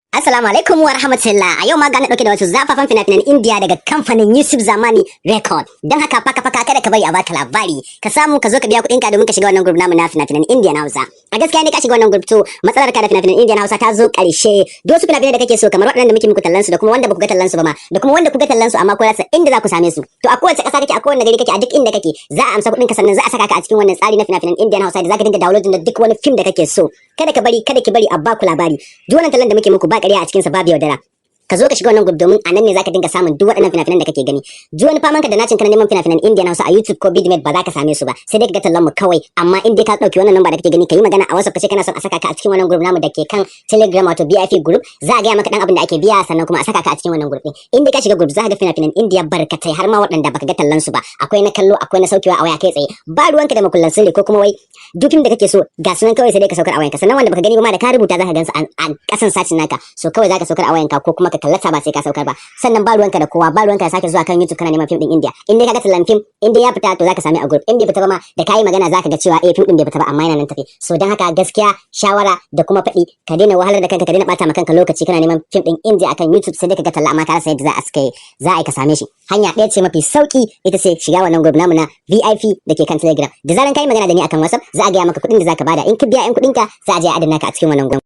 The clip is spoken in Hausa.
Assalamu alaikum wa rahmatullah. A yau ma ga na dauke da wasu zafafan fina-finan India daga kamfanin Yusuf Zamani Record. Dan haka faka kada ka bari a baka labari. Ka samu ka zo ka biya kuɗin ka domin ka shiga wannan group namu na fina-finan India na Hausa. A gaskiya ne ka shiga wannan group to matsalar ka da fina-finan India na Hausa ta zo ƙarshe. Duk wasu fina-finan da kake so kamar waɗannan da muke muku tallan su da kuma wanda baku ga tallan su ba ma da kuma wanda ku ga tallan su amma ko rasa inda za ku same su. To a kowace ƙasa kake a kowane gari kake a duk inda kake za a amsa kuɗin ka sannan za a saka ka a cikin wannan tsari na fina-finan India na Hausa da zaka dinga downloading da duk wani film da kake so. Kada ki bari a baku labari. Duk wannan tallan da muke muku ba ƙarya a cikin sa babu yaudara. Ka zo ka shiga wannan group domin a nan ne zaka dinga samun duk waɗannan fina-finan da kake gani. Duk wani faman ka da nacin kana neman fina-finan Indian Hausa a YouTube ko Bidmet ba za ka same su ba. Sai dai ka ga tallan mu kawai. Amma in dai ka dauki wannan number da kake gani ka yi magana a WhatsApp kace kana son a saka ka a cikin wannan group namu da ke kan Telegram wato BIP group, za a ga maka dan abin da ake biya sannan kuma a saka ka a cikin wannan group din. In dai ka shiga group za ka ga fina-finan India barkatai har ma waɗanda baka ga tallan su ba. Akwai na kallo, akwai na saukewa a waya kai tsaye. Ba ruwanka da makullan sirri ko kuma wai duk film da kake so ga sunan kawai sai dai ka saukar a wayanka. Sannan wanda baka gani ba ma da ka rubuta za ka gansu a kasan sacin naka. So kawai za ka saukar a wayanka ko kuma ka kallata ba sai ka saukar ba. Sannan ba ruwanka da kowa, ba ruwanka da sake zuwa kan YouTube kana neman film din India. In dai kaga tallan film, in dai ya fita to zaka same a group. In bai fita ba ma da kai magana zaka ga cewa film din bai fita ba amma yana nan tafi. So dan haka gaskiya shawara da kuma faɗi ka daina wahalar da kanka, ka daina bata ma kanka lokaci kana neman film din India akan YouTube sai dai kaga talla amma ka rasa yadda za a ka same shi. Hanya ɗaya ce mafi sauki ita ce shiga wannan group namu na VIP da ke kan Telegram. Da zaran kai magana da ni akan WhatsApp za a ga maka kuɗin da zaka bada. In ka biya kuɗin ka za a je a adana ka a cikin wannan group.